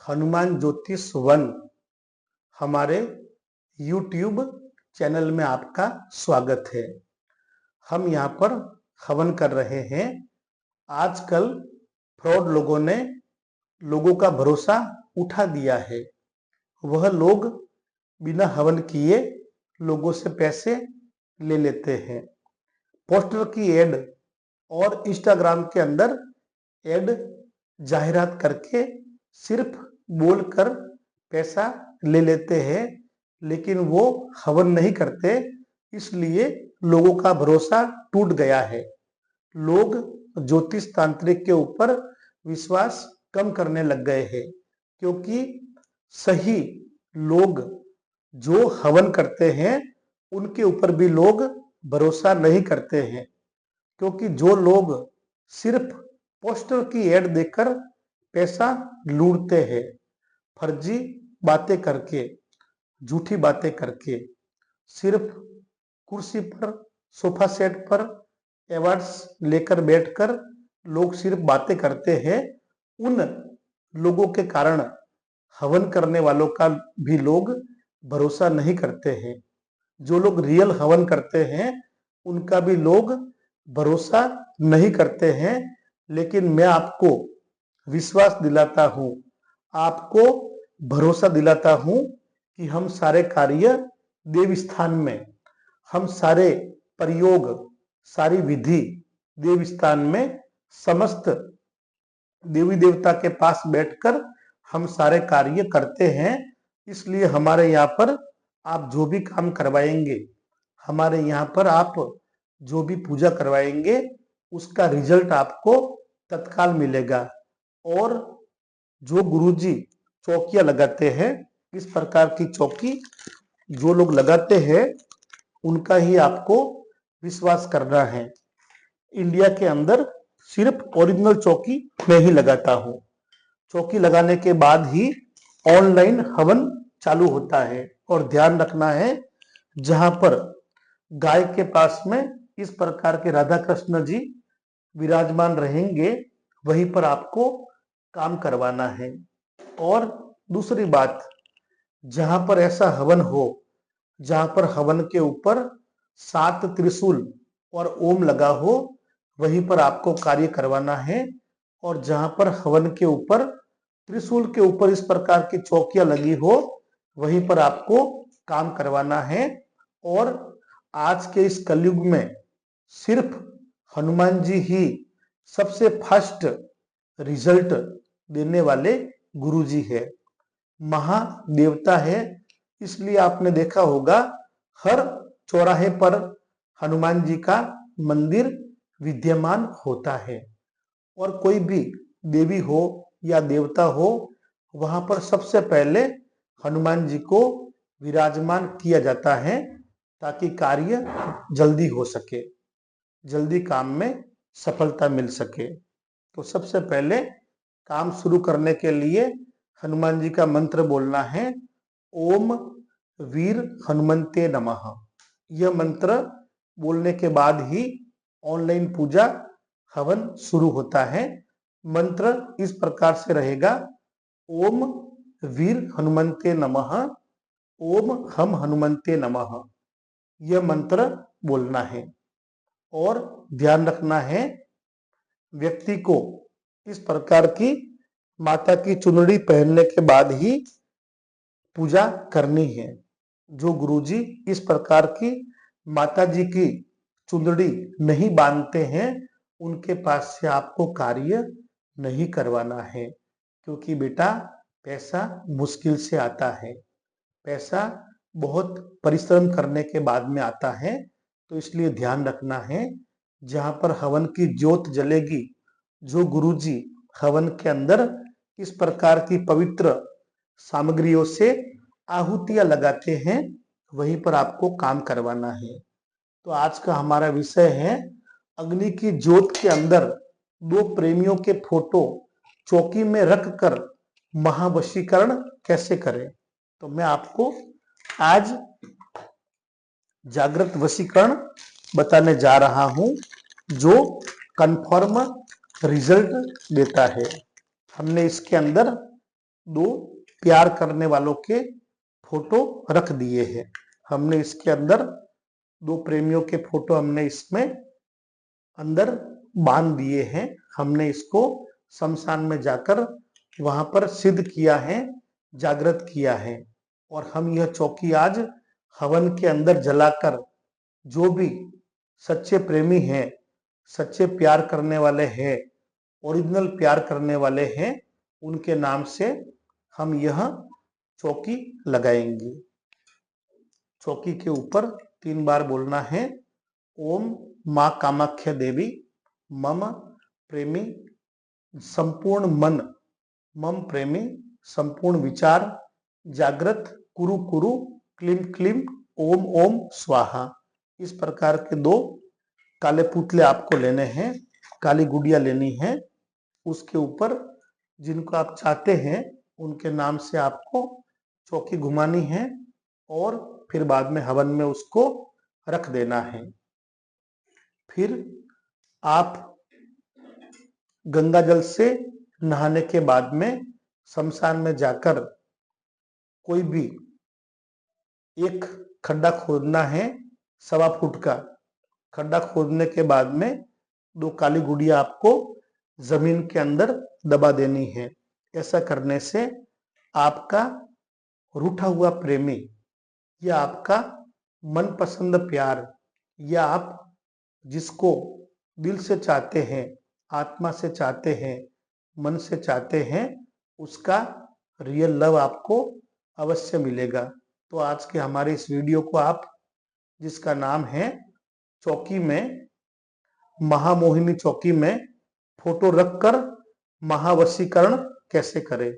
हनुमान ज्योतिष वन हमारे YouTube channel में आपका स्वागत है। हम यहाँ पर हवन कर रहे हैं। आजकल फ्रॉड लोगों ने लोगों का भरोसा उठा दिया है। वह लोग बिना हवन किए लोगों से पैसे ले लेते हैं। पोस्टर की एड और इंस्टाग्राम के अंदर एड जाहिरात करके सिर्फ बोलकर पैसा ले लेते हैं, लेकिन वो हवन नहीं करते, इसलिए लोगों का भरोसा टूट गया है। लोग ज्योतिष तांत्रिक के ऊपर विश्वास कम करने लग गए हैं, क्योंकि सही लोग जो हवन करते हैं उनके ऊपर भी लोग भरोसा नहीं करते हैं, क्योंकि जो लोग सिर्फ पोस्टर की एड देकर पैसा लूटते हैं, फर्जी बातें करके, झूठी बातें करके, सिर्फ कुर्सी पर, सोफा सेट पर अवार्ड्स लेकर बैठकर लोग सिर्फ बातें करते हैं। उन लोगों के कारण हवन करने वालों का भी लोग भरोसा नहीं करते हैं। जो लोग रियल हवन करते हैं उनका भी लोग भरोसा नहीं करते हैं। लेकिन मैं आपको विश्वास दिलाता हूँ, आपको भरोसा दिलाता हूँ कि हम सारे कार्य देव स्थान में, हम सारे प्रयोग, सारी विधि देव स्थान में समस्त देवी देवता के पास बैठकर हम सारे कार्य करते हैं। इसलिए हमारे यहाँ पर आप जो भी काम करवाएंगे, हमारे यहाँ पर आप जो भी पूजा करवाएंगे, उसका रिजल्ट आपको तत्काल मिलेगा। और जो गुरुजी चौकियां लगाते हैं, इस प्रकार की चौकी जो लोग लगाते हैं उनका ही आपको विश्वास करना है। इंडिया के अंदर सिर्फ ओरिजिनल चौकी मैं ही लगाता हूँ। चौकी लगाने के बाद ही ऑनलाइन हवन चालू होता है। और ध्यान रखना है, जहां पर गाय के पास में इस प्रकार के राधा कृष्ण जी विराजमान रहेंगे, वहीं पर आपको काम करवाना है। और दूसरी बात, जहां पर ऐसा हवन हो, जहां पर हवन के ऊपर 7 त्रिशूल और ओम लगा हो, वहीं पर आपको कार्य करवाना है। और जहां पर हवन के ऊपर त्रिशूल के ऊपर इस प्रकार की चौकियां लगी हो, वहीं पर आपको काम करवाना है। और आज के इस कलयुग में सिर्फ हनुमान जी ही सबसे फास्ट रिजल्ट देने वाले गुरु जी है, महादेवता है। इसलिए आपने देखा होगा हर चौराहे पर हनुमान जी का मंदिर विद्यमान होता है। और कोई भी देवी हो या देवता हो, वहां पर सबसे पहले हनुमान जी को विराजमान किया जाता है, ताकि कार्य जल्दी हो सके, जल्दी काम में सफलता मिल सके। तो सबसे पहले काम शुरू करने के लिए हनुमान जी का मंत्र बोलना है, ओम वीर हनुमंते नमः। यह मंत्र बोलने के बाद ही ऑनलाइन पूजा हवन शुरू होता है। मंत्र इस प्रकार से रहेगा, ओम वीर हनुमंते नमः, ओम हम हनुमंते नमः। यह मंत्र बोलना है। और ध्यान रखना है, व्यक्ति को इस प्रकार की माता की चुनरी पहनने के बाद ही पूजा करनी है। जो गुरुजी इस प्रकार की माता जी की चुनरी नहीं बांधते हैं, उनके पास से आपको कार्य नहीं करवाना है, क्योंकि बेटा पैसा मुश्किल से आता है, पैसा बहुत परिश्रम करने के बाद में आता है। तो इसलिए ध्यान रखना है, जहां पर हवन की ज्योत जलेगी, जो गुरुजी हवन के अंदर इस प्रकार की पवित्र सामग्रियों से आहुतियां लगाते हैं, वहीं पर आपको काम करवाना है। तो आज का हमारा विषय है, अग्नि की ज्योत के अंदर 2 प्रेमियों के फोटो चौकी में रखकर महावशीकरण कैसे करें। तो मैं आपको आज जागृत वशीकरण बताने जा रहा हूं, जो कंफर्म रिजल्ट देता है। हमने इसके अंदर दो प्यार करने वालों के फोटो रख दिए हैं। हमने इसके अंदर दो प्रेमियों के फोटो हमने इसमें अंदर बांध दिए हैं। हमने इसको शमशान में जाकर वहां पर सिद्ध किया है, जागृत किया है। और हम यह चौकी आज हवन के अंदर जलाकर जो भी सच्चे प्रेमी हैं, सच्चे प्यार करने वाले हैं, ओरिजिनल प्यार करने वाले हैं, उनके नाम से हम यह चौकी लगाएंगे। चौकी के ऊपर 3 बार बोलना है, ओम मां कामाख्या देवी मम प्रेमी संपूर्ण मन, मम प्रेमी संपूर्ण विचार जागृत कुरु कुरु क्लीम क्लीम ओम ओम स्वाहा। इस प्रकार के 2 काले पुतले आपको लेने हैं, काली गुड़िया लेनी है। उसके ऊपर जिनको आप चाहते हैं उनके नाम से आपको चौकी घुमानी है और फिर बाद में हवन में उसको रख देना है। फिर आप गंगा जल से नहाने के बाद में शमशान में जाकर कोई भी एक खड्डा खोदना है, 1.25 फुट का खड्डा खोदने के बाद में 2 काली गुड़िया आपको जमीन के अंदर दबा देनी है। ऐसा करने से आपका रूठा हुआ प्रेमी या आपका मनपसंद प्यार या आप जिसको दिल से चाहते हैं, आत्मा से चाहते हैं, मन से चाहते हैं, उसका रियल लव आपको अवश्य मिलेगा। तो आज के हमारे इस वीडियो को आप, जिसका नाम है चौकी में, महामोहिनी चौकी में फोटो रखकर महावशीकरण कैसे करें,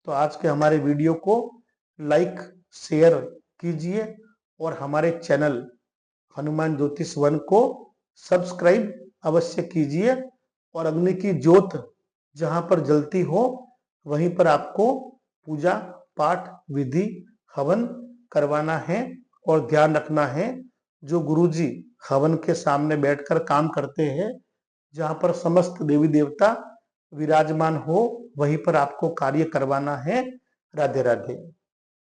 तो आज के हमारे वीडियो को लाइक शेयर कीजिए और हमारे चैनल हनुमान ज्योतिष 1 को सब्सक्राइब अवश्य कीजिए। और अग्नि की ज्योत जहां पर जलती हो वहीं पर आपको पूजा पाठ विधि हवन करवाना है। और ध्यान रखना है, जो गुरुजी हवन के सामने बैठकर काम करते हैं, जहां पर समस्त देवी देवता विराजमान हो वहीं पर आपको कार्य करवाना है। राधे राधे।